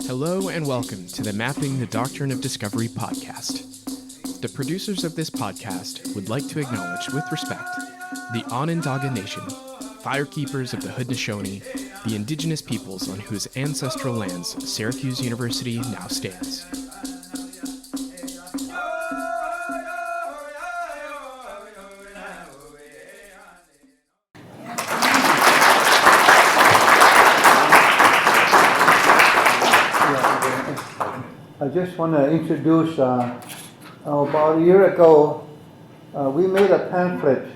Hello and welcome to the Mapping the Doctrine of Discovery podcast. The producers of this podcast would like to acknowledge with respect the Onondaga Nation, firekeepers of the Haudenosaunee, the indigenous peoples on whose ancestral lands Syracuse University now stands. I just want to introduce, about a year ago, we made a pamphlet,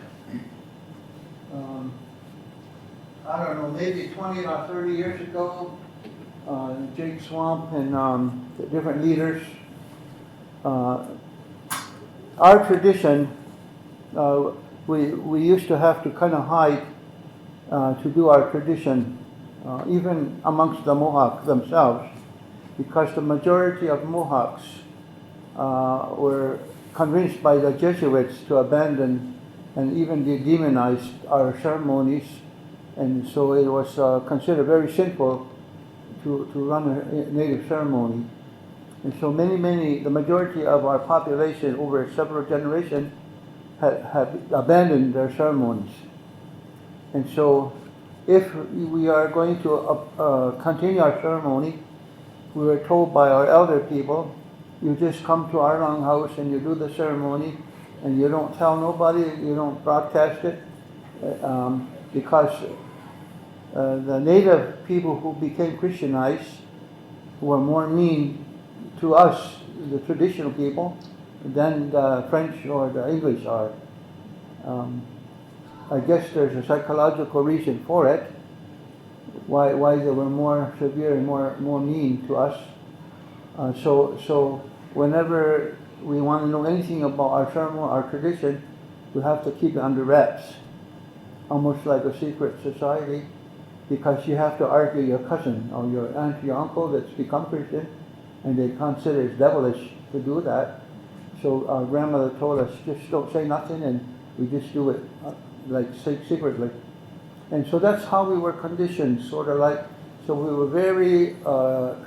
I don't know, maybe 20 or 30 years ago, Jake Swamp and the different leaders. Our tradition, we used to have to kind of hide to do our tradition, even amongst the Mohawk themselves, because the majority of Mohawks were convinced by the Jesuits to abandon and even demonize our ceremonies, and so it was considered very sinful to run a native ceremony. And so the majority of our population over several generations had abandoned their ceremonies. And so if we are going to continue our ceremony, we were told by our elder people, you just come to our longhouse and you do the ceremony, and you don't tell nobody, you don't broadcast it, because the native people who became Christianized were more mean to us, the traditional people, than the French or the English are. I guess there's a psychological reason for it, why they were more severe and more mean to us. So whenever we want to know anything about our ceremony, our tradition, we have to keep it under wraps, almost like a secret society, because you have to argue your cousin or your aunt, your uncle that's become Christian, and they consider it's devilish to do that. So our grandmother told us, just don't say nothing, and we just do it secretly. And so that's how we were conditioned, sort of like, so we were very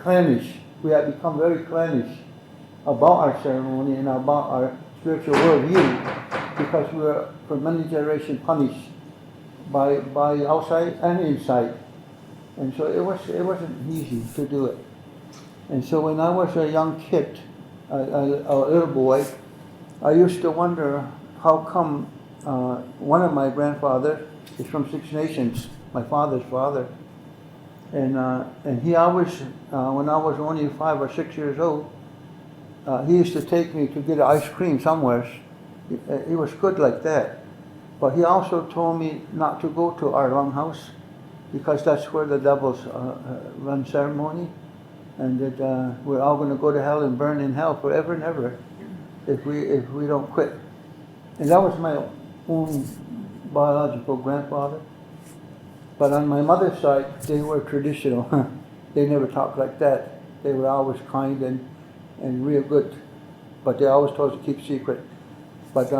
clannish. We had become very clannish about our ceremony and about our spiritual worldview, because we were for many generations punished by outside and inside. And so it wasn't easy to do it. And so when I was a young kid, a little boy, I used to wonder how come one of my grandfathers is from Six Nations, my father's father, and he always, when I was only 5 or 6 years old, he used to take me to get ice cream somewhere. He was good like that, but he also told me not to go to our longhouse, because that's where the devils run ceremony, and that we're all going to go to hell and burn in hell forever and ever if we don't quit. And that was my own biological grandfather. But on my mother's side, they were traditional. They never talked like that. They were always kind and real good, but they always told us to keep secret. But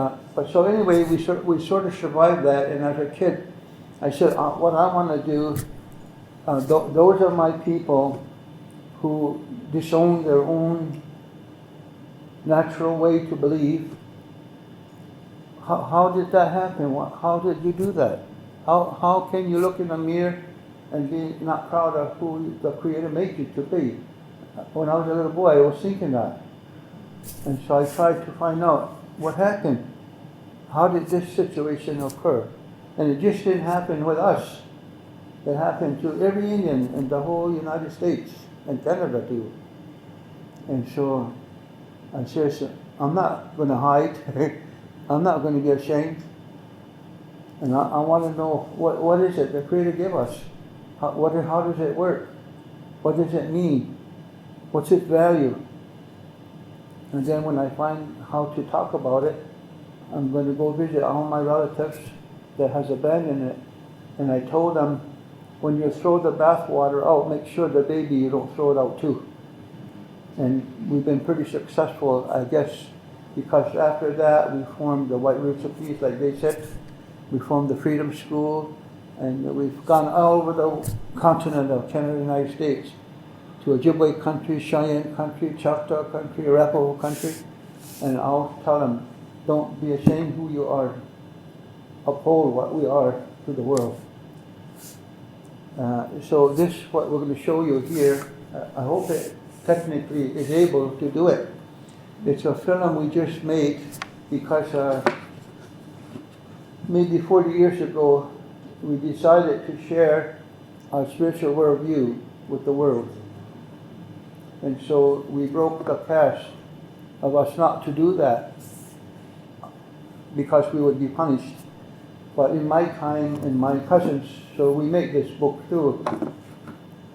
so anyway, we sort of survived that. And as a kid, I said, what I want to do, those are my people who disown their own natural way to believe. How did that happen? How did you do that? How can you look in the mirror and be not proud of who the Creator made you to be? When I was a little boy, I was thinking that. And so I tried to find out what happened. How did this situation occur? And it just didn't happen with us. It happened to every Indian in the whole United States and Canada too. And so I said, I'm not going to hide. I'm not going to get ashamed. And I want to know what is it the Creator gave us? How does it work? What does it mean? What's its value? And then when I find how to talk about it, I'm going to go visit all my relatives that has abandoned it. And I told them, when you throw the bathwater out, make sure the baby, you don't throw it out too. And we've been pretty successful, I guess, because after that we formed the White Roots of Peace, like they said, We formed the Freedom School, and we've gone all over the continent of Canada and the United States, to Ojibwe country, Cheyenne country, Choctaw country, Arapaho country, and I'll tell them, don't be ashamed who you are. Uphold what we are to the world. So this, what we're going to show you here, I hope it technically is able to do it. It's a film we just made because maybe 40 years ago we decided to share our spiritual worldview with the world. And so we broke the fast of us not to do that because we would be punished. But in my time and my cousins, so we make this book too.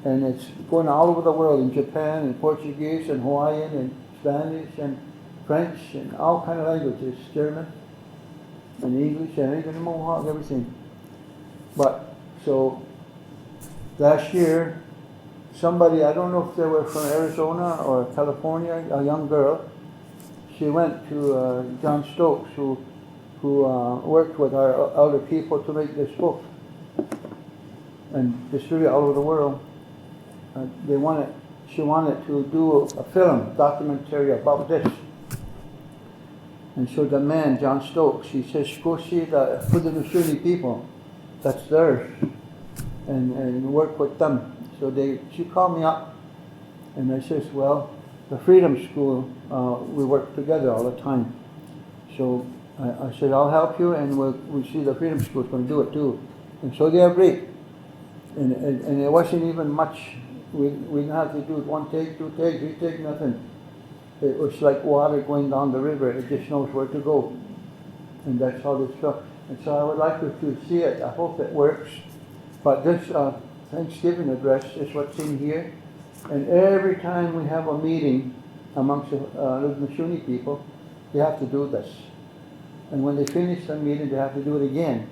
And it's going all over the world, in Japan and Portuguese and Hawaiian and Spanish and French and all kind of languages, German and English and even Mohawk, everything. But so last year, somebody, I don't know if they were from Arizona or California, a young girl, she went to John Stokes, who worked with our elder people to make this book and distribute it all over the world. She wanted to do a film, documentary about this. And so the man, John Stokes, he says, go see the Haudenosaunee people, that's theirs, and work with them. So she called me up, and I says, well, the Freedom School, we work together all the time. So I said, I'll help you, and we'll see the Freedom School is going to do it too. And so they agreed. And it wasn't even much. We didn't have to do it 1 take, 2 take, 3 take, nothing. It was like water going down the river. It just knows where to go. And that's how this goes. And so I would like you to see it. I hope it works. But this Thanksgiving address is what's in here. And every time we have a meeting amongst the Haudenosaunee people, they have to do this. And when they finish the meeting, they have to do it again.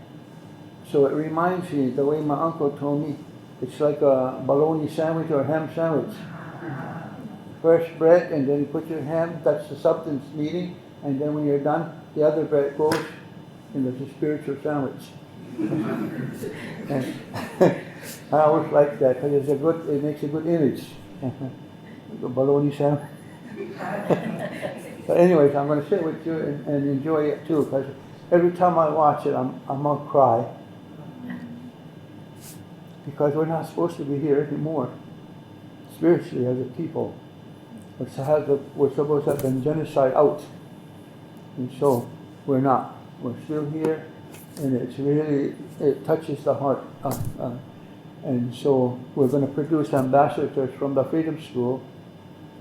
So it reminds me, the way my uncle told me, it's like a bologna sandwich or a ham sandwich. First bread, and then you put your ham, that's the substance meeting, and then when you're done, the other bread goes, and there's a spiritual sandwich. And I always like that, because it makes a good image. The bologna sandwich. But anyways, I'm going to sit with you and enjoy it too, because every time I watch it, I'm going to cry. Because we're not supposed to be here anymore, spiritually as a people. We're supposed to have been genocide out. And so we're not. We're still here, and it touches the heart. And so we're going to produce ambassadors from the Freedom School.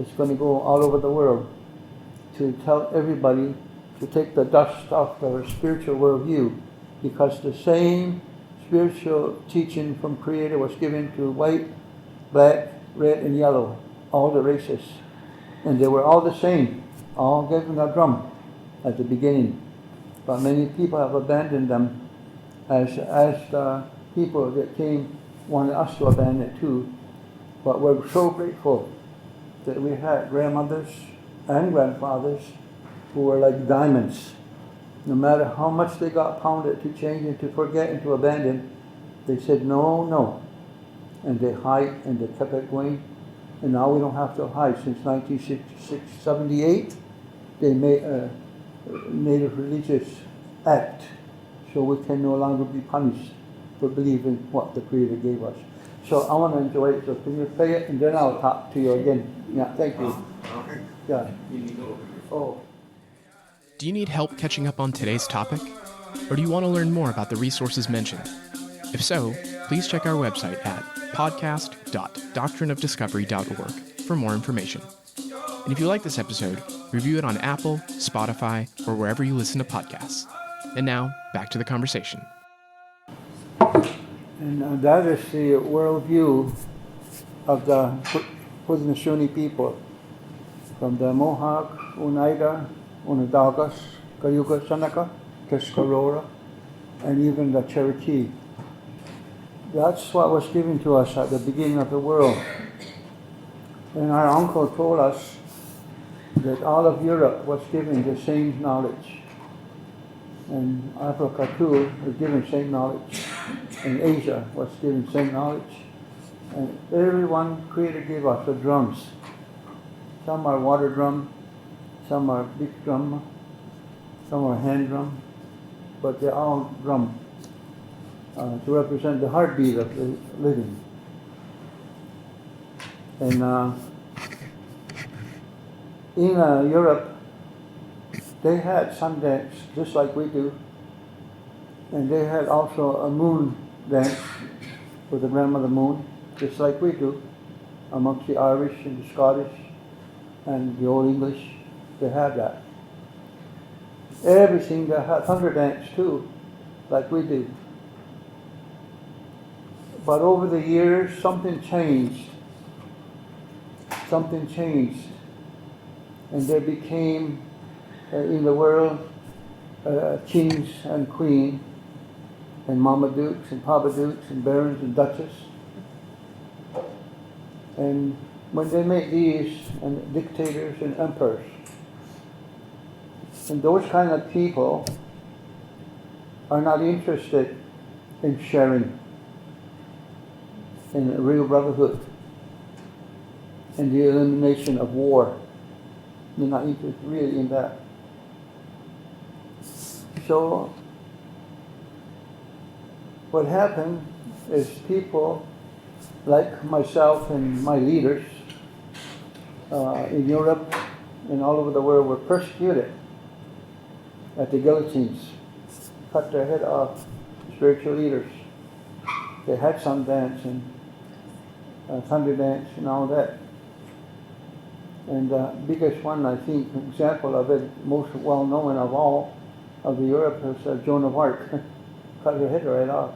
It's going to go all over the world to tell everybody to take the dust off their spiritual worldview, because the same spiritual teaching from Creator was given to white, black, red, and yellow, all the races. And they were all the same, all given a drum at the beginning. But many people have abandoned them as the people that came wanted us to abandon it too. But we're so grateful that we had grandmothers and grandfathers who were like diamonds. No matter how much they got pounded to change and to forget and to abandon, they said no, no. And they hide and they kept it going. And now we don't have to hide. Since 1978, they made a Native Religious Act, so we can no longer be punished for believing what the Creator gave us. So I want to enjoy it. So can you play it, and then I'll talk to you again. Yeah, thank you. Okay. Yeah. You need to open your Oh. Do you need help catching up on today's topic? Or do you want to learn more about the resources mentioned? If so, please check our website at podcast.doctrineofdiscovery.org for more information. And if you like this episode, review it on Apple, Spotify, or wherever you listen to podcasts. And now, back to the conversation. And that is the worldview of the Haudenosaunee people, from the Mohawk, Oneida, Onondagas, Cayuga, Seneca, Tuscarora, and even the Cherokee. That's what was given to us at the beginning of the world. And our uncle told us that all of Europe was given the same knowledge. And Africa too was given same knowledge. And Asia was given same knowledge. And everyone Creator gave us the drums. Some are water drum, some are big drum, some are hand drum, but they're all drum to represent the heartbeat of the living. And in Europe, they had sun dance just like we do, and they had also a moon dance for the grandmother moon, just like we do, amongst the Irish and the Scottish and the Old English. They had that. Everything, they had thunder dance too, like we do. But over the years, something changed. Something changed. And there became, in the world, kings and queens, and Mama Dukes and Papa Dukes and barons and duchess. And when they make these, and dictators and emperors, and those kind of people are not interested in sharing, in real brotherhood, and the elimination of war. They're not interested really in that. So what happened is people like myself and my leaders in Europe and all over the world were persecuted at the guillotines, cut their head off, spiritual leaders. They had sun dance and thunder dance and all that. And the biggest one, I think, example of it, most well known of all of the Europe, was Joan of Arc. Cut her head right off.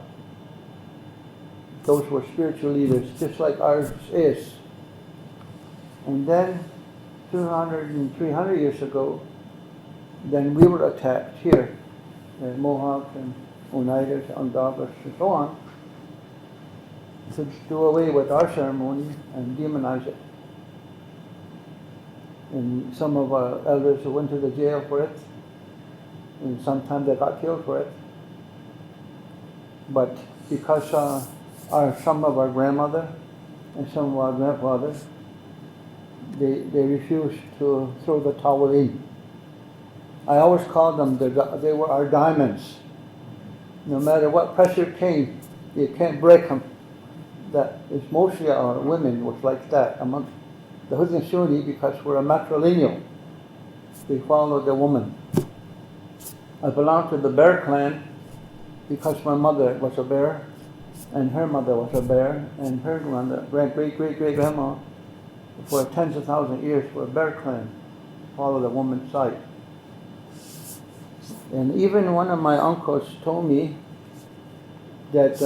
Those were spiritual leaders, just like ours is. And then, 200 and 300 years ago, then we were attacked here, Mohawk and Oneidas, Onondagas, and so on, to do away with our ceremony and demonize it. And some of our elders went to the jail for it, and sometimes they got killed for it. But because some of our grandmother and some of our grandfathers, they refused to throw the towel in. I always called them, they were our diamonds. No matter what pressure came, you can't break them. That is mostly our women was like that among the Haudenosaunee, because we're a matrilineal. We follow the woman. I belong to the bear clan because my mother was a bear, and her mother was a bear, and her great-great-great-grandma for tens of thousands of years were a bear clan. Follow the woman's side. And even one of my uncles told me that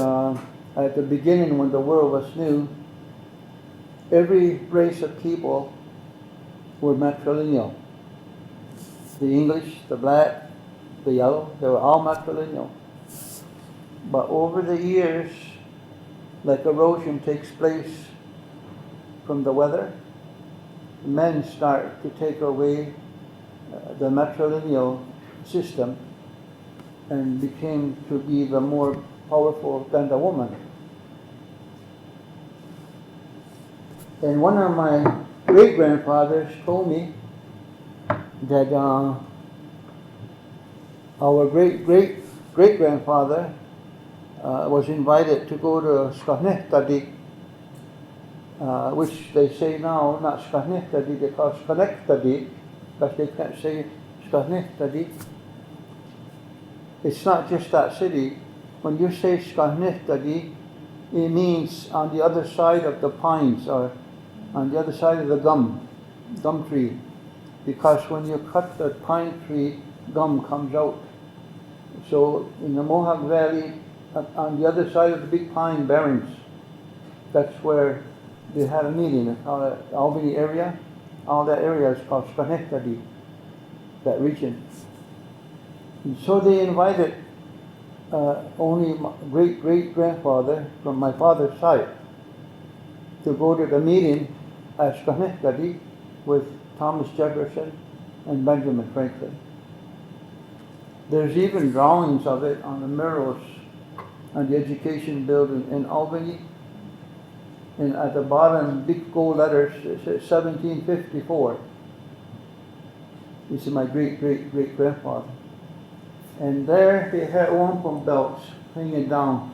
at the beginning, when the world was new, every race of people were matrilineal. The English, the black, the yellow, they were all matrilineal. But over the years, like erosion takes place from the weather, men start to take away the matrilineal system and became to be the more powerful than the woman. And one of my great-grandfathers told me that our great-great-great-grandfather was invited to go to Schenectady, which they say now, not Schenectady, they call Schenectady, because they can't say Schenectady. It's not just that city. When you say Schenectady, it means on the other side of the pines, or on the other side of the gum tree, because when you cut the pine tree, gum comes out. So in the Mohawk Valley, on the other side of the big pine barrens, that's where they had a meeting. They call it Albany area. All that area is called Schenectady, that region. And so they invited only my great-great-grandfather from my father's side to go to the meeting at Schenectady with Thomas Jefferson and Benjamin Franklin. There's even drawings of it on the murals on the education building in Albany. And at the bottom, big gold letters, it says 1754. This is my great-great-great-grandfather. And there they had wampum belts hanging down.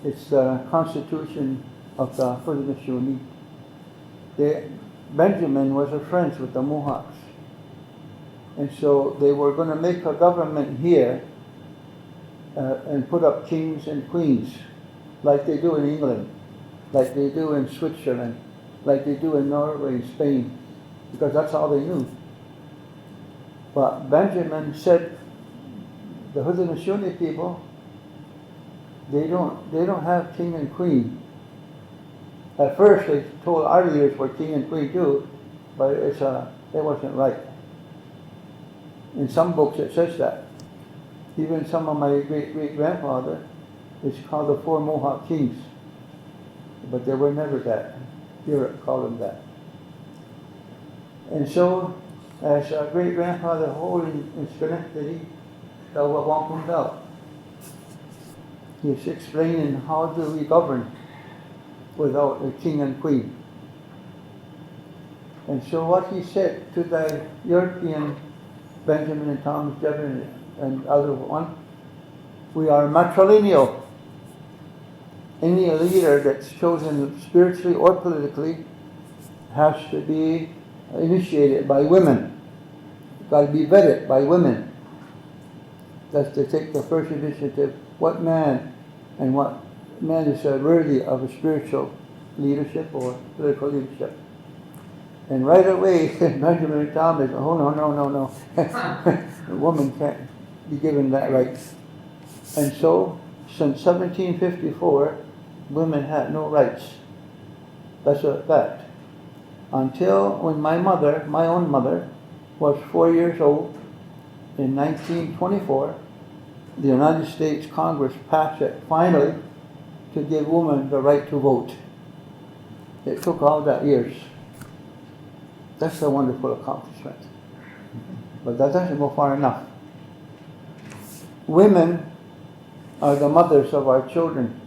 It's the constitution of the Haudenosaunee. Benjamin was a friend with the Mohawks. And so they were going to make a government here and put up kings and queens like they do in England, like they do in Switzerland, like they do in Norway and Spain, because that's all they knew. But Benjamin said, the Haudenosaunee people, they don't have king and queen. At first they told our leaders were king and queen too, but it wasn't right. In some books it says that. Even some of my great-great-grandfather is called the 4 Mohawk kings. But they were never that. Europe called them that. And so, as a great-grandfather holding in Schenectady, the wampum belt, he's explaining how do we govern without a king and queen. And so what he said to the European Benjamin and Thomas Jefferson and other one, we are matrilineal. Any leader that's chosen spiritually or politically has to be initiated by women. Got to be vetted by women. That's to take the first initiative. What man is worthy of a spiritual leadership or political leadership? And right away, Benjamin and Thomas, oh no. A woman can't be given that right. And so, since 1754, women had no rights. That's a fact. Until when my own mother, was 4 years old, in 1924, the United States Congress passed it finally to give women the right to vote. It took all that years. That's a wonderful accomplishment. But that doesn't go far enough. Women are the mothers of our children.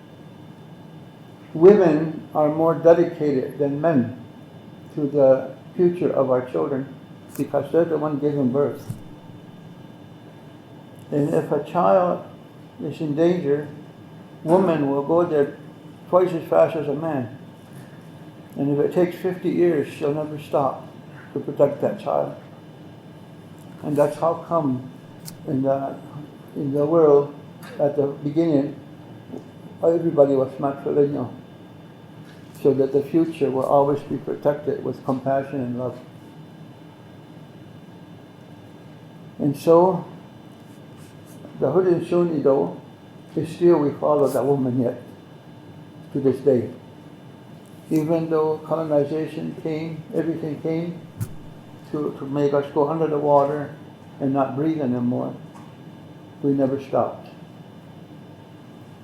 Women are more dedicated than men to the future of our children because they're the one giving birth. And if a child is in danger, woman will go there twice as fast as a man. And if it takes 50 years, she'll never stop to protect that child. And that's how come in the world at the beginning, everybody was matrilineal, so that the future will always be protected with compassion and love. And so, the Haudenosaunee though, is still we follow that woman yet, to this day. Even though colonization came, everything came to make us go under the water and not breathe anymore, we never stopped.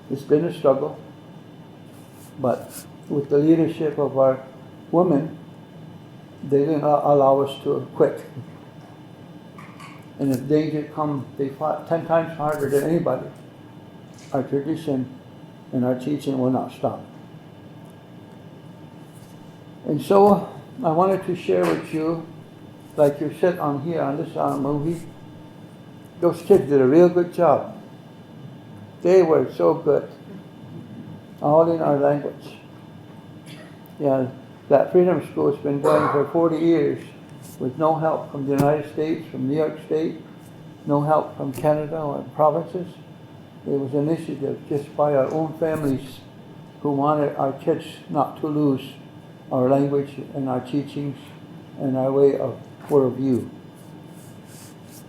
It's been a struggle, but with the leadership of our women, they didn't allow us to quit. And if danger comes, they fought 10 times harder than anybody. Our tradition and our teaching will not stop. And so I wanted to share with you, like you said on here on this movie, those kids did a real good job. They were so good, all in our language. Yeah, that Freedom School has been going for 40 years with no help from the United States, from New York State, no help from Canada or provinces. It was an initiative just by our own families who wanted our kids not to lose our language and our teachings and our way of worldview.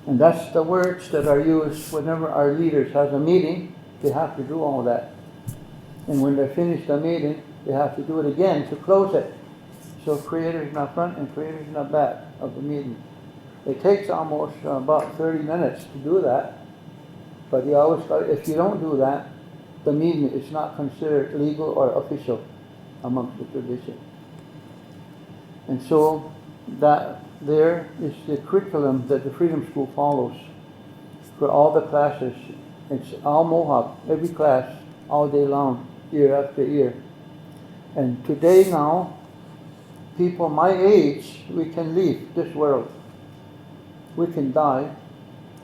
And that's the words that are used whenever our leaders have a meeting. They have to do all that. And when they finish the meeting, they have to do it again to close it. So Creator's in the front and Creator's in the back of the meeting. It takes almost about 30 minutes to do that. But you always got, if you don't do that, the meeting is not considered legal or official amongst the tradition. And so that there is the curriculum that the Freedom School follows for all the classes. It's all Mohawk, every class, all day long, year after year. And today now, people my age, we can leave this world. We can die,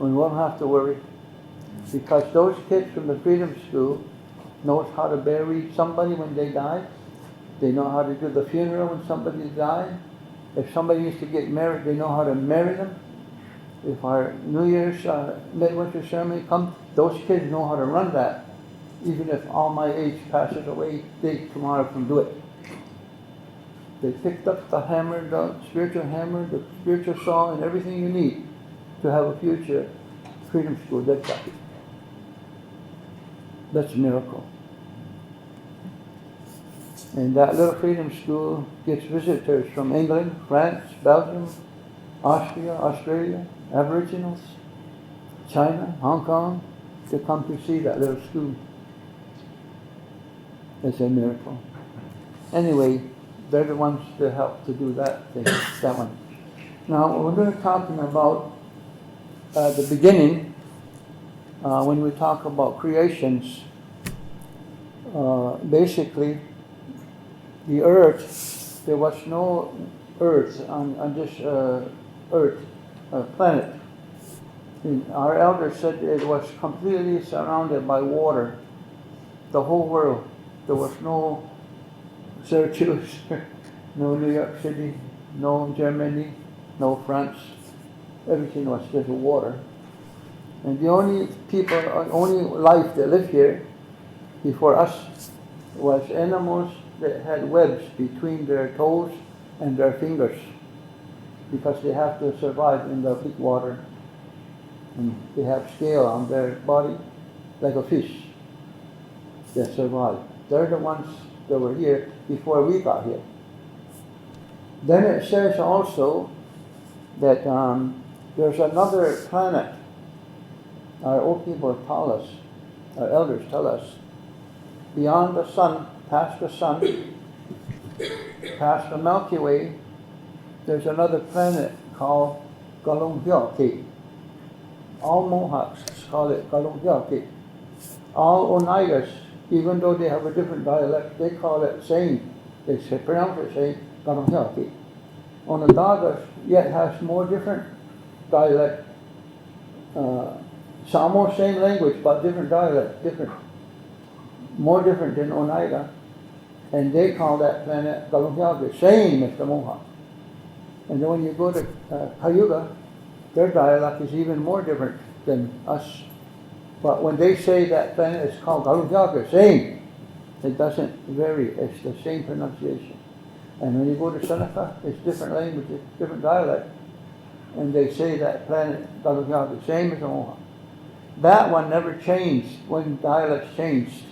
and we won't have to worry. Because those kids from the Freedom School knows how to bury somebody when they die. They know how to do the funeral when somebody dies. If somebody needs to get married, they know how to marry them. If our New Year's midwinter ceremony comes, those kids know how to run that. Even if all my age passes away, they tomorrow can do it. They picked up the hammer, the spiritual saw, and everything you need to have a future. Freedom School did that. That's a miracle. And that little Freedom School gets visitors from England, France, Belgium, Austria, Australia, Aboriginals, China, Hong Kong, to come to see that little school. It's a miracle. Anyway, they're the ones that help to do that thing, that one. Now, we're going to talk about the beginning, when we talk about creations. Basically, the earth, there was no earth on this earth, planet. And our elders said it was completely surrounded by water, the whole world. There was no Syracuse, no New York City, no Germany, no France. Everything was just water. And the only people, only life that lived here before us was animals that had webs between their toes and their fingers, because they have to survive in the big water. And they have scale on their body like a fish that survive. They're the ones that were here before we got here. Then it says also that there's another planet. Our old people tell us, our elders tell us, beyond the sun, past the Milky Way, there's another planet called Galunghyalki. All Mohawks call it Galunghyalki. All Oneidas, even though they have a different dialect, they call it same. They pronounce it same, Galunghyalki. Onondagas yet has more different dialect. It's almost same language, but different dialect, different. More different than Oneida. And they call that planet Galunghyalki, same as the Mohawk. And then when you go to Cayuga, their dialect is even more different than us. But when they say that planet is called Galunghyalki, same. It doesn't vary, it's the same pronunciation. And when you go to Seneca, it's different languages, different dialect. And they say that planet Galunghyalki, same as the Mohawk. That one never changed when dialects changed.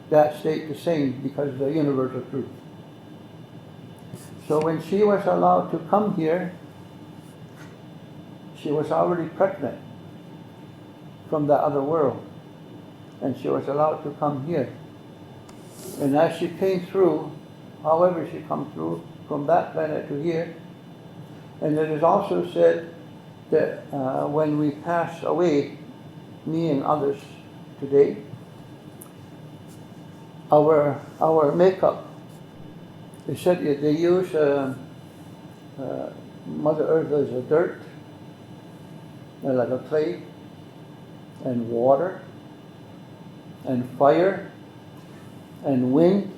That stayed the same because of the universal truth. So when she was allowed to come here, she was already pregnant from the other world. And she was allowed to come here. And as she came through, however she come through, from that planet to here, and it is also said that when we pass away, me and others today, our makeup, they said they use Mother Earth as a dirt, like a clay, and water, and fire, and wind,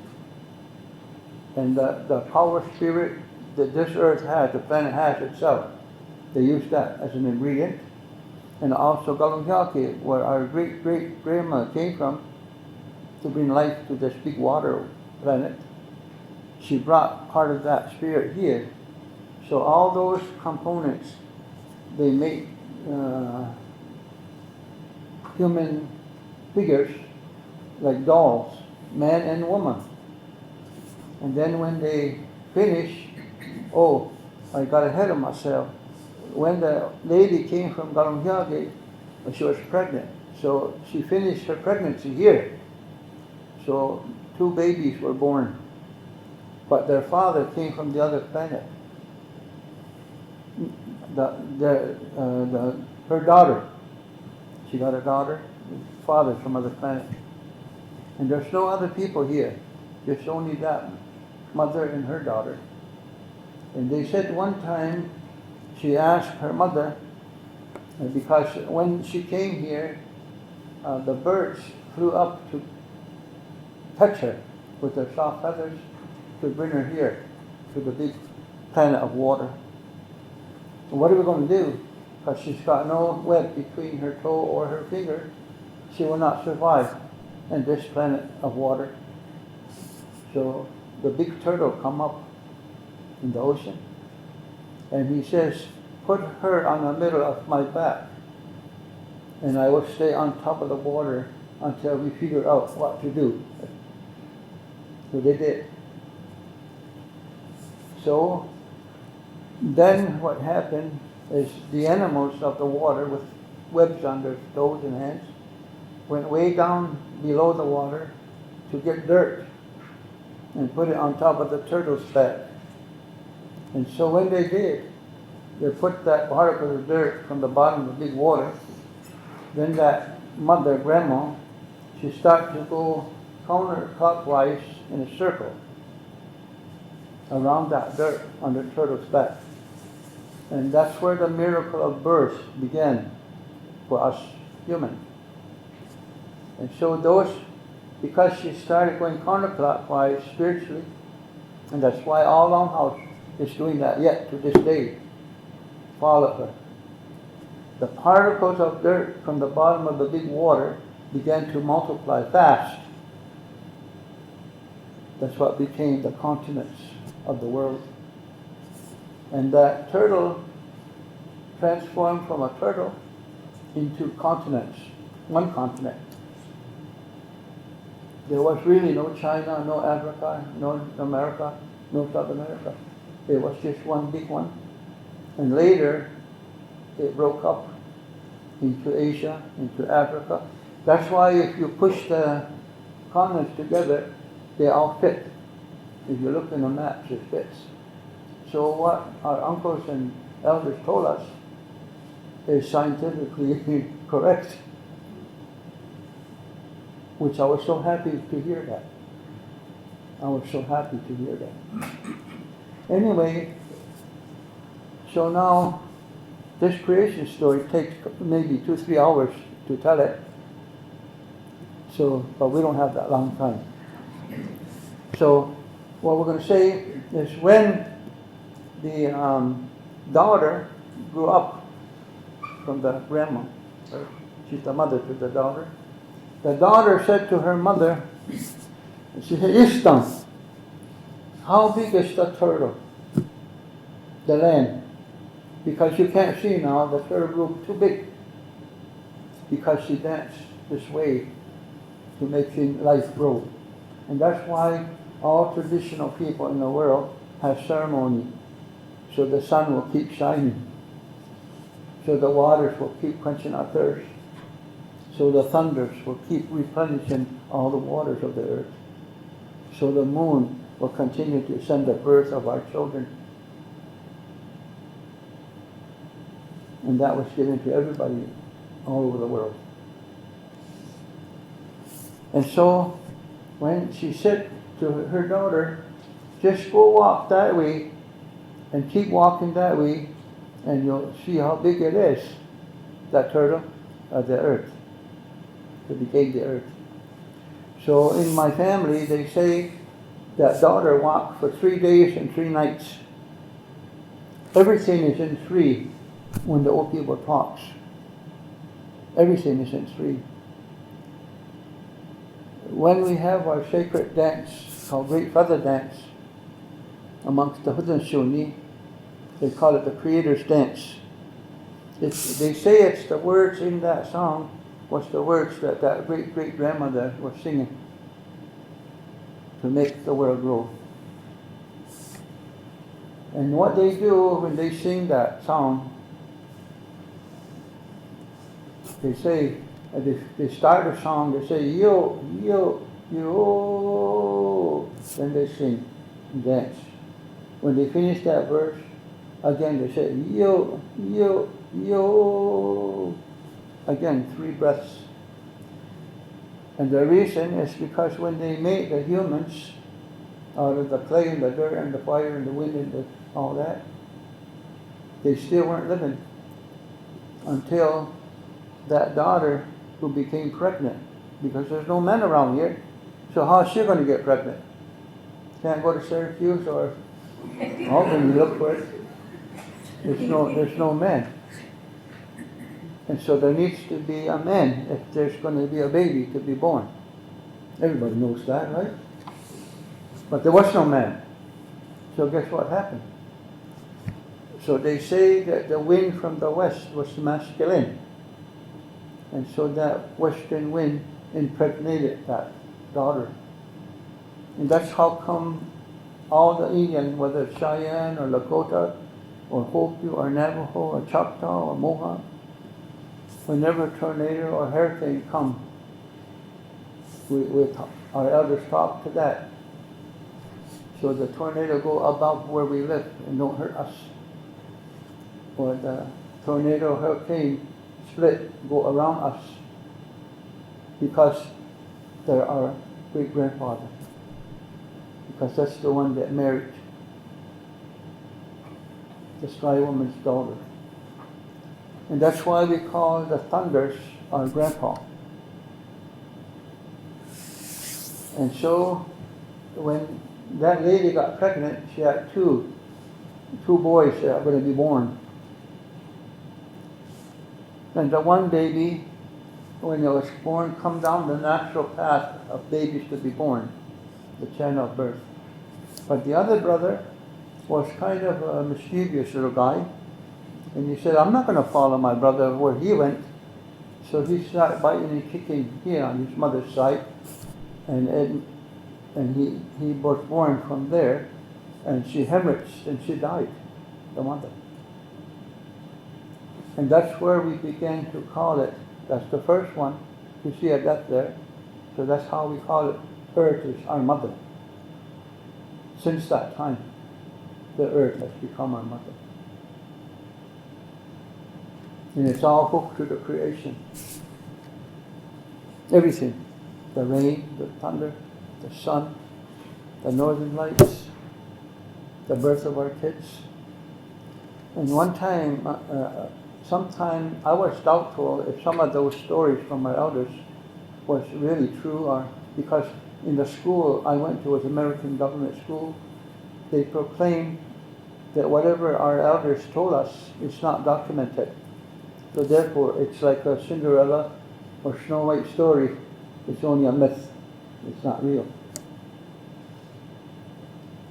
and the power spirit that this earth has, the planet has itself. They use that as an ingredient. And also Galunghyalki, where our great-grandma came from, to bring life to this big water planet. She brought part of that spirit here. So all those components, they make human figures like dolls, man and woman. And then when they finish, I got ahead of myself. When the lady came from Galunghyalki, she was pregnant. So she finished her pregnancy here. So 2 babies were born. But their father came from the other planet. her daughter. She got a daughter, father from other planet. And there's no other people here, just only that mother and her daughter. And they said one time she asked her mother, because when she came here, the birds flew up to touch her with their soft feathers to bring her here to the big planet of water. And what are we going to do? Because she's got no web between her toe or her finger, she will not survive in this planet of water. So the big turtle come up in the ocean, and he says, put her on the middle of my back, and I will stay on top of the water until we figure out what to do. So they did. So then what happened is the animals of the water with webs on their toes and hands went way down below the water to get dirt and put it on top of the turtle's back. And so when they did, they put that particle of dirt from the bottom of the big water. Then that mother, grandma, she started to go counterclockwise in a circle around that dirt on the turtle's back. And that's where the miracle of birth began for us humans. And so because she started going counterclockwise spiritually, and that's why all Longhouse is doing that yet to this day, follow her. The particles of dirt from the bottom of the big water began to multiply fast. That's what became the continents of the world. And that turtle transformed from a turtle into continents, one continent. There was really no China, no Africa, no America, no South America. It was just one big one. And later, it broke up into Asia, into Africa. That's why if you push the continents together, they all fit. If you look in the maps, it fits. So what our uncles and elders told us is scientifically correct, which I was so happy to hear that. I was so happy to hear that. Anyway, so now this creation story takes maybe 2-3 hours to tell it. So, but we don't have that long time. So what we're going to say is when the daughter grew up from the grandma, right? She's the mother to the daughter said to her mother, she said, Istam, how big is the turtle? The land. Because you can't see now, the turtle grew too big. Because she danced this way to make life grow. And that's why all traditional people in the world have ceremony. So the sun will keep shining. So the waters will keep quenching our thirst. So the thunders will keep replenishing all the waters of the earth. So the moon will continue to send the birth of our children. And that was given to everybody all over the world. And so when she said to her daughter, just go walk that way and keep walking that way, and you'll see how big it is, that turtle of the earth. It became the earth. So in my family, they say that daughter walked for 3 days and 3 nights. Everything is in 3 when the old people talks. Everything is in 3. When we have our sacred dance called Great Feather Dance amongst the Haudenosaunee, they call it the Creator's Dance. They say it's the words in that song was the words that great-great-grandmother was singing to make the world grow. And what they do when they sing that song, they say, they start a song, they say, yo, yo, yo, then they sing and dance. When they finish that verse, Again, they say, yo, yo, yo. Again, 3 breaths. And the reason is because when they made the humans out of the clay and the dirt and the fire and the wind and all that, they still weren't living until that daughter who became pregnant. Because there's no men around here. So how is she going to get pregnant? Can't go to Syracuse or Albany, look for it. There's no men. And so there needs to be a man if there's going to be a baby to be born. Everybody knows that, right? But there was no man. So guess what happened? So they say that the wind from the west was masculine. And so that western wind impregnated that daughter. And that's how come all the Indian, whether it's Cheyenne or Lakota or Hopi or Navajo or Choctaw or Mohawk, whenever a tornado or hurricane come, our elders talk to that. So the tornado go above where we live and don't hurt us. Or the tornado or hurricane split go around us because they're our great-grandfather. Because that's the one that married the Sky Woman's daughter. And that's why we call the thunders our grandpa. And so when that lady got pregnant, she had two boys that are going to be born. And the one baby, when it was born, come down the natural path of babies to be born, the channel of birth. But the other brother was kind of a mischievous little guy. And he said, I'm not going to follow my brother where he went. So he started biting and kicking here on his mother's side. And he was born from there. And she hemorrhaged and she died, the mother. And that's where we began to call it. That's the first one. You see a death there. So that's how we call it. Earth is our mother. Since that time, the earth has become our mother. And it's all hooked to the creation. Everything. The rain, the thunder, the sun, the northern lights, the birth of our kids. And one time, sometime I was doubtful if some of those stories from our elders was really true, or because in the school I went to was American government school, they proclaimed that whatever our elders told us is not documented. So therefore it's like a Cinderella or Snow White story. It's only a myth. It's not real.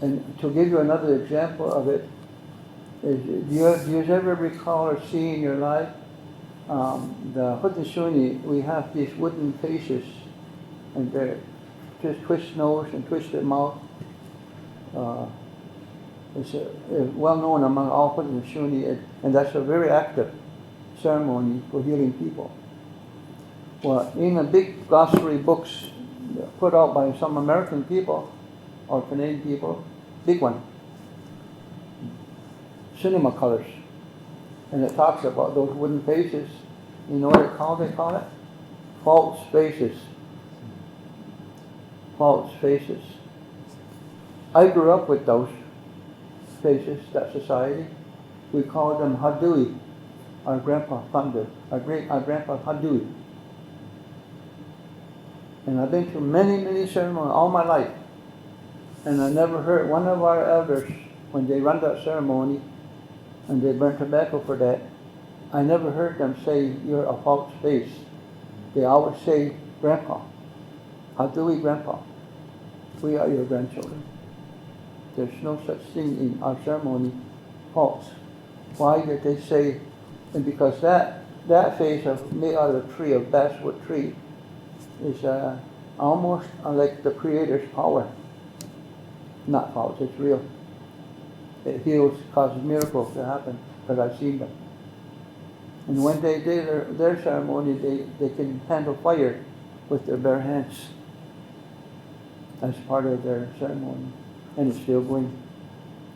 And to give you another example of it, is, do you ever recall or see in your life the Haudenosaunee, we have these wooden faces, and they're just twist nose and twisted mouth. It's well known among all Haudenosaunee, and that's a very active ceremony for healing people. Well, in the big glossary books put out by some American people or Canadian people, big one, cinema colors, and it talks about those wooden faces. You know what they call it? False faces. False faces. I grew up with those faces, that society. We called them Hadui, our grandpa Thunder, our grandpa Hadui. And I've been to many, many ceremonies all my life. And I never heard one of our elders, when they run that ceremony, and they burn tobacco for that, I never heard them say, you're a false face. They always say, Grandpa. Hadui Grandpa. We are your grandchildren. There's no such thing in our ceremony, false. Why did they say, and because that face made out of a tree, a basswood tree, is almost like the Creator's power. Not false, it's real. It heals, causes miracles to happen, because I've seen them. And when they did their ceremony, they can handle fire with their bare hands as part of their ceremony. And it's still going,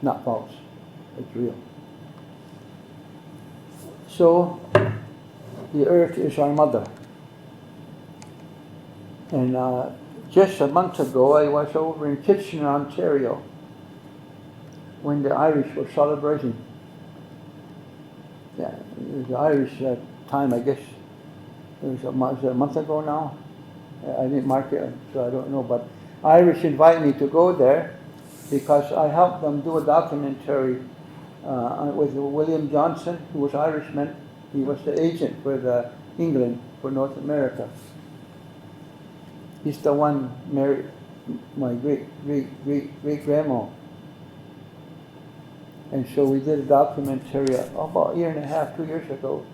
not false, it's real. So, the earth is our mother. And just a month ago, I was over in Kitchener, Ontario, when the Irish were celebrating. Yeah, it was the Irish time, I guess. Was it a month ago now? I didn't mark it, so I don't know. But Irish invited me to go there because I helped them do a documentary with William Johnson, who was Irishman. He was the agent for England for North America. He's the one married my great-grandma. And so we did a documentary about a year and a half, 2 years ago.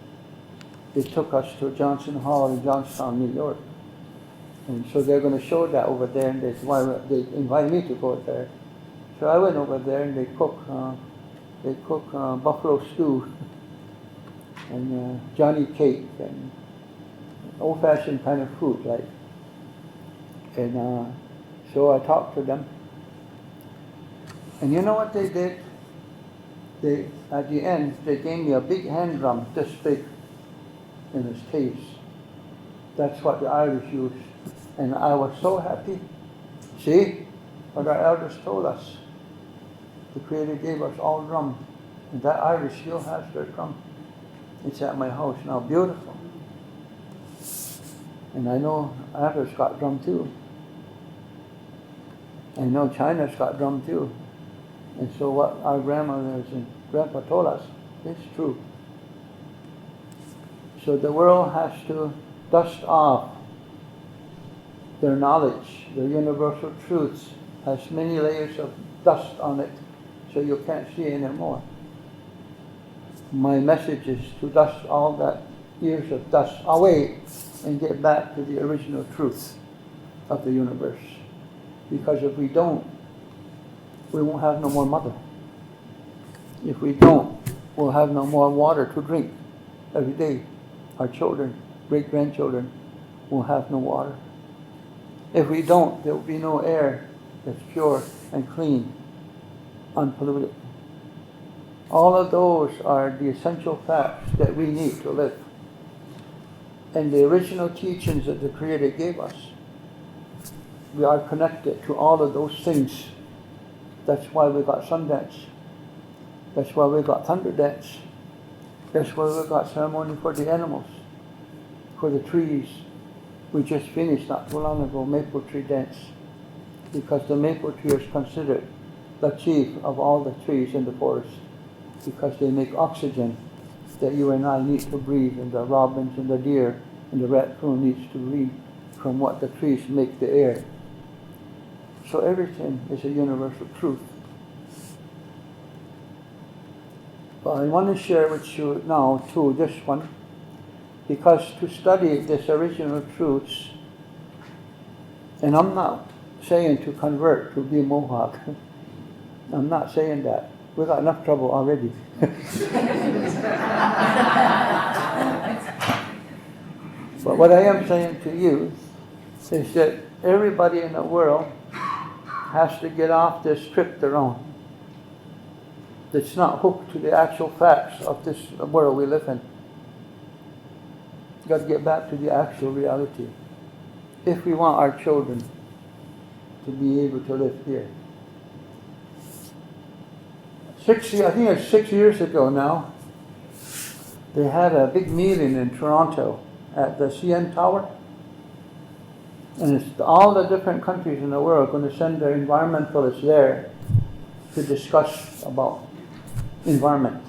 They took us to Johnson Hall in Johnstown, New York. And so they're going to show that over there, and they invited me to go there. So I went over there, and they cook buffalo stew and Johnny cake and old-fashioned kind of food, like. And so I talked to them. And you know what they did? At the end, they gave me a big hand drum, this big, in its case. That's what the Irish used. And I was so happy. See what our elders told us. The Creator gave us all drum. And that Irish still has their drum. It's at my house now, beautiful. And I know Africa's got drum too. I know China's got drum too. And so what our grandmothers and grandpa told us is true. So the world has to dust off their knowledge, their universal truths, has many layers of dust on it, so you can't see anymore. My message is to dust all that years of dust away and get back to the original truth of the universe. Because if we don't, we won't have no more mother. If we don't, we'll have no more water to drink every day. Our children, great-grandchildren, will have no water. If we don't, there will be no air that's pure and clean, unpolluted. All of those are the essential facts that we need to live. And the original teachings that the Creator gave us, we are connected to all of those things. That's why we got Sundance. That's why we got Thunder Dance. That's why we got ceremony for the animals, for the trees. We just finished not too long ago Maple Tree Dance, because the maple tree is considered the chief of all the trees in the forest, because they make oxygen that you and I need to breathe, and the robins and the deer and the raccoon needs to breathe from what the trees make the air. So everything is a universal truth. But I want to share with you now too this one, because to study this original truths, and I'm not saying to convert to be Mohawk. I'm not saying that. We got enough trouble already. But what I am saying to you is that everybody in the world has to get off this trip they're on. That's not hooked to the actual facts of this world we live in. You've got to get back to the actual reality if we want our children to be able to live here. I think it's 6 years ago now, they had a big meeting in Toronto at the CN Tower. And it's all the different countries in the world going to send their environmentalists there to discuss about environment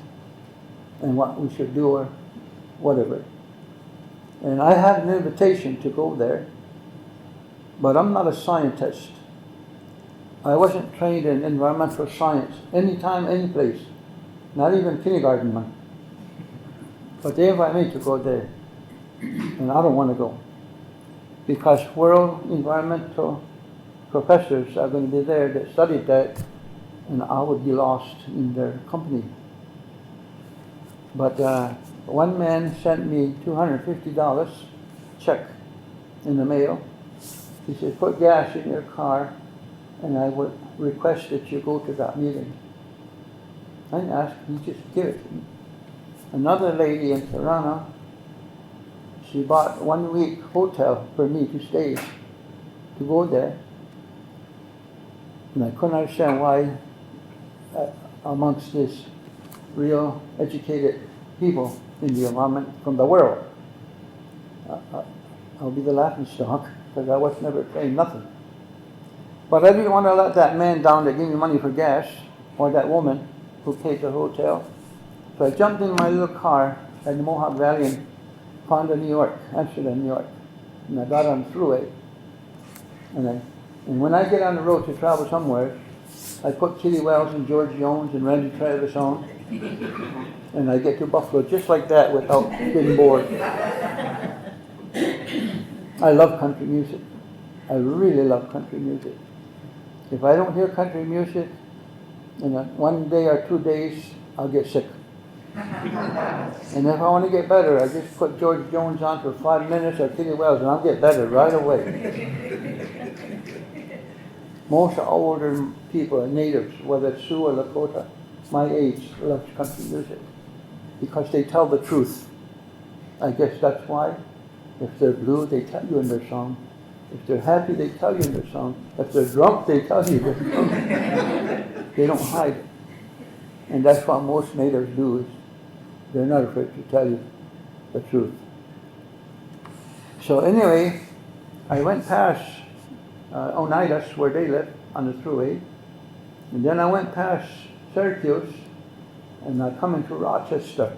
and what we should do or whatever. And I had an invitation to go there, but I'm not a scientist. I wasn't trained in environmental science anytime, any place, not even kindergarten man. But they invite me to go there, and I don't want to go, because world environmental professors are going to be there that studied that, and I would be lost in their company. But one man sent me $250 check in the mail. He said, put gas in your car, and I would request that you go to that meeting. I didn't ask, he just gave it to me. Another lady in Toronto, she bought 1 week hotel for me to stay, to go there. And I couldn't understand why amongst this real educated people in the environment from the world, I'll be the laughing stock because I was never paying nothing. But I didn't want to let that man down that gave me money for gas, or that woman who paid the hotel. So I jumped in my little car at the Mohawk Valley and found New York, Amsterdam, New York. And I got on the thruway. And when I get on the road to travel somewhere, I put Kitty Wells and George Jones and Randy Travis on. And I get to Buffalo just like that without getting bored. I love country music. I really love country music. If I don't hear country music in 1 day or 2 days, I'll get sick. And if I want to get better, I just put George Jones on for 5 minutes or Kitty Wells, and I'll get better right away. Most older people, natives, whether it's Sioux or Lakota, my age, love country music because they tell the truth. I guess that's why. If they're blue, they tell you in their song. If they're happy, they tell you in their song. If they're drunk, they tell you they're drunk. They don't hide it. And that's what most natives do, is they're not afraid to tell you the truth. So anyway, I went past Oneida, where they live, on the thruway. And then I went past Syracuse, and I come into Rochester.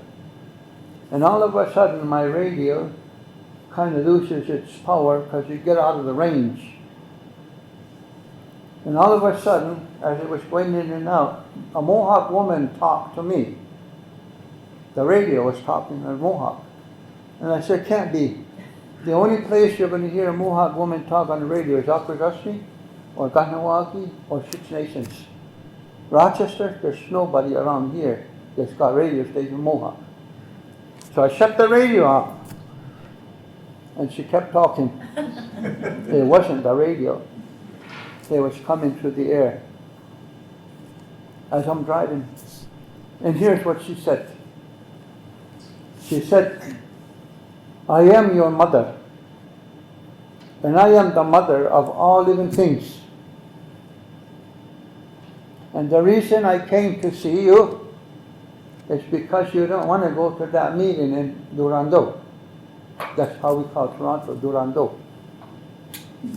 And all of a sudden, my radio kind of loses its power because you get out of the range. And all of a sudden, as it was going in and out, a Mohawk woman talked to me. The radio was talking to Mohawk. And I said, can't be. The only place you're going to hear a Mohawk woman talk on the radio is Haudenosaunee or Kahnawake or Six Nations. Rochester, there's nobody around here that's got radio station Mohawk. So I shut the radio off. And she kept talking. It wasn't the radio. It was coming through the air as I'm driving. And here's what she said. She said, I am your mother, and I am the mother of all living things. And the reason I came to see you is because you don't want to go to that meeting in Durando. That's how we call Toronto, Durando.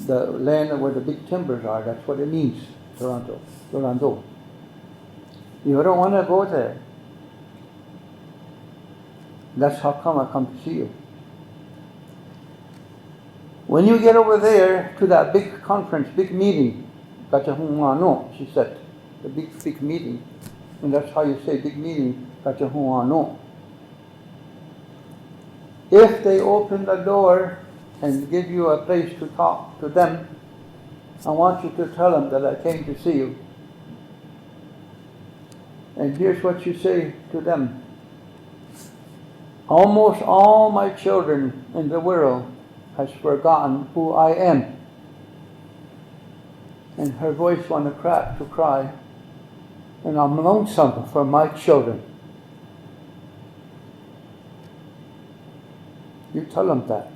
The land where the big timbers are, that's what it means, Toronto, Durando. You don't want to go there. That's how come I come to see you. When you get over there to that big conference, big meeting, Kachahuano, she said, the big meeting, and that's how you say big meeting, Kachahuano. If they open the door and give you a place to talk to them, I want you to tell them that I came to see you. And here's what you say to them. Almost all my children in the world has forgotten who I am. And her voice wanted to crack to cry. And I'm lonesome for my children. You tell them that.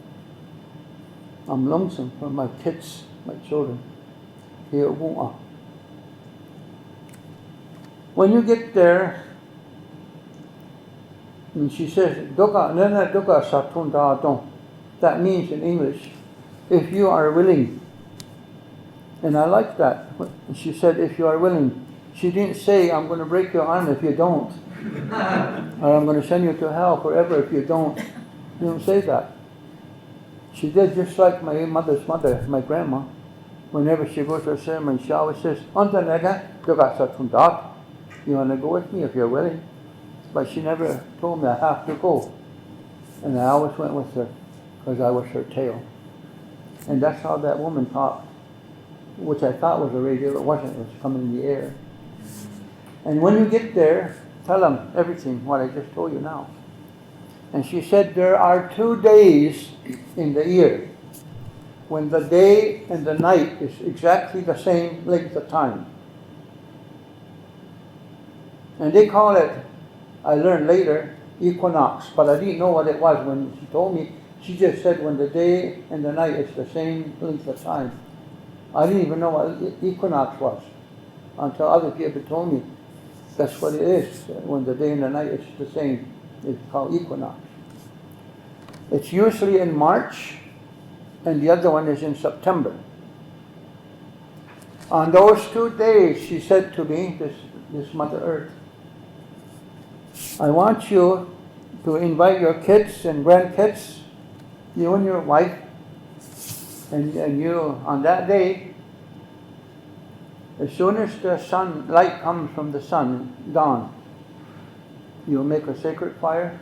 I'm lonesome for my kids, my children. When you get there, and she says, "Doka nena doka satun da don." That means in English, if you are willing. And I like that. She said, if you are willing. She didn't say, I'm going to break your arm if you don't. Or I'm going to send you to hell forever if you don't. She didn't say that. She did just like my mother's mother, my grandma. Whenever she goes to a ceremony, she always says, "Anta nega doka satun da." You want to go with me if you're willing? But she never told me I have to go. And I always went with her because I was her tail. And that's how that woman talked, which I thought was a radio. It wasn't. It was coming in the air. And when you get there, tell them everything, what I just told you now. And she said there are 2 days in the year when the day and the night is exactly the same length of time. And they call it, I learned later, equinox, but I didn't know what it was when she told me. She just said when the day and the night is the same length of time. I didn't even know what equinox was until other people told me that's what it is. When the day and the night is the same, it's called equinox. It's usually in March, and the other one is in September. On those 2 days, she said to me, this Mother Earth, I want you to invite your kids and grandkids, you and your wife, and you, on that day, as soon as the light comes from the sun, dawn, you'll make a sacred fire,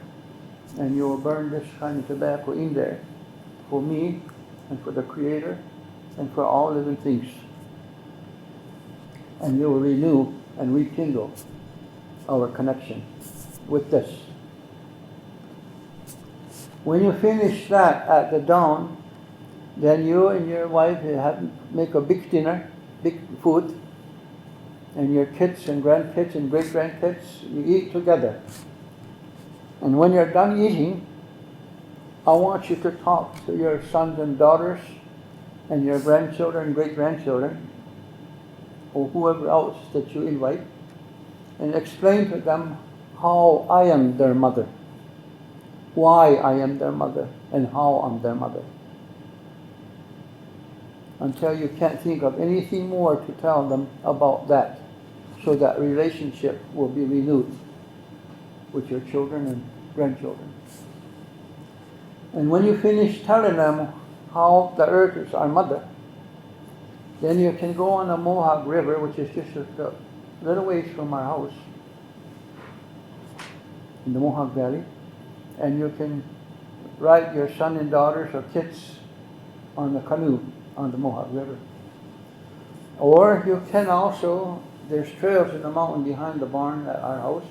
and you will burn this kind of tobacco in there for me and for the Creator and for all living things. And you will renew and rekindle our connection with this. When you finish that at the dawn, then you and your wife make a big dinner, big food, and your kids and grandkids and great-grandkids, you eat together. And when you're done eating, I want you to talk to your sons and daughters and your grandchildren and great-grandchildren, or whoever else that you invite, and explain to them how I am their mother, why I am their mother, and how I'm their mother. Until you can't think of anything more to tell them about that, so that relationship will be renewed with your children and grandchildren. And when you finish telling them how the earth is our mother, then you can go on the Mohawk River, which is just a little ways from our house, in the Mohawk Valley, and you can ride your son and daughters or kids on the canoe on the Mohawk River. Or you can also, there's trails in the mountain behind the barn at our house,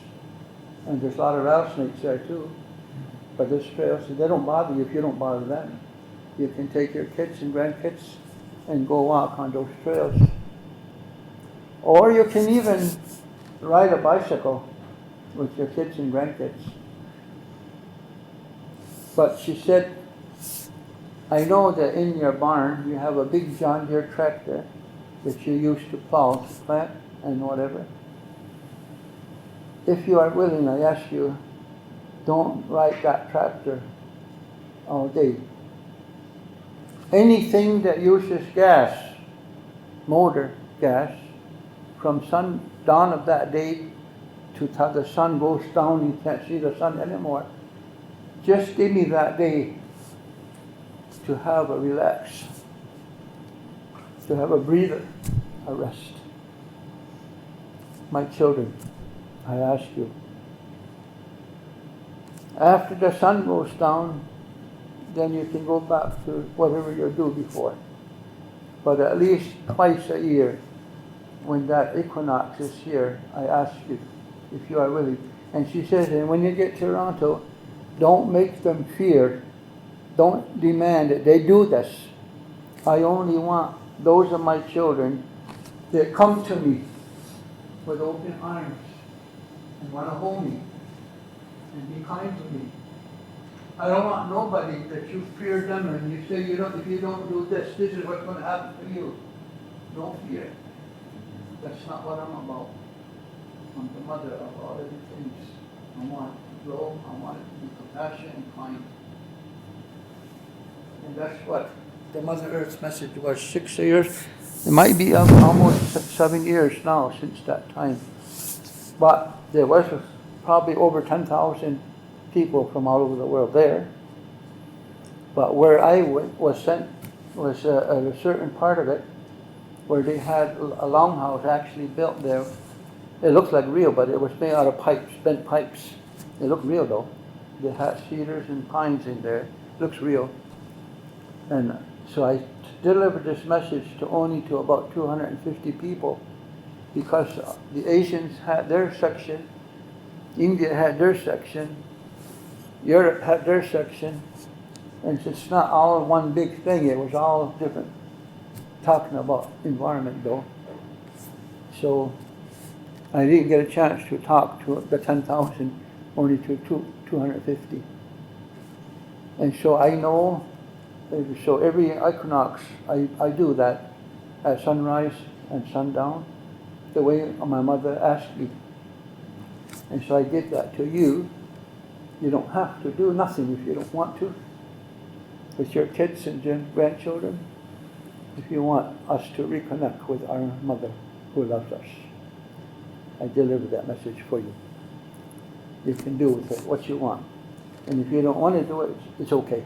and there's a lot of rattlesnakes there too. But there's trails, they don't bother you if you don't bother them. You can take your kids and grandkids and go walk on those trails. Or you can even ride a bicycle with your kids and grandkids. But she said, I know that in your barn you have a big John Deere tractor that you use to plow, to plant, and whatever. If you are willing, I ask you, don't ride that tractor all day. Anything that uses gas, motor gas, from dawn of that day to till the sun goes down, you can't see the sun anymore. Just give me that day to have a relax, to have a breather, a rest. My children, I ask you, after the sun goes down, then you can go back to whatever you do before. But at least twice a year, when that equinox is here, I ask you if you are willing. And she says, and when you get to Toronto, don't make them fear. Don't demand that they do this. I only want those of my children that come to me with open arms and want to hold me and be kind to me. I don't want nobody that you fear them and you say, if you don't do this, this is what's going to happen to you. No fear. That's not what I'm about. I'm the mother of all living things. I want it to grow. I want it to be compassionate and kind. And that's what the Mother Earth's message was 6 years. It might be almost 7 years now since that time. But there was probably over 10,000 people from all over the world there. But where I was sent was a certain part of it where they had a longhouse actually built there. It looks like real, but it was made out of pipes, bent pipes. It looked real though. They had cedars and pines in there. It looks real. And so I delivered this message only to about 250 people because the Asians had their section, India had their section, Europe had their section, and it's not all one big thing, it was all different, talking about environment though. So I didn't get a chance to talk to the 10,000, only to 250. And so I know, so every equinox, I do that at sunrise and sundown, the way my mother asked me. And so I did that to you. You don't have to do nothing if you don't want to. With your kids and grandchildren, if you want us to reconnect with our mother who loves us. I delivered that message for you. You can do with it what you want. And if you don't want to do it, it's okay.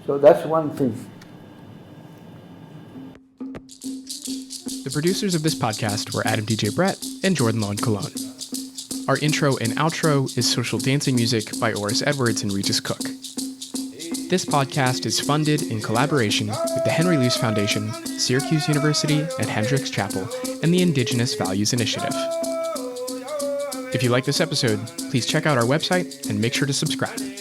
So that's one thing. The producers of this podcast were Adam DJ Brett and Jordan Lawn Cologne. Our intro and outro is Social Dancing Music by Oris Edwards and Regis Cook. This podcast is funded in collaboration with the Henry Luce Foundation, Syracuse University, and Hendricks Chapel, and the Indigenous Values Initiative. If you like this episode, please check out our website and make sure to subscribe.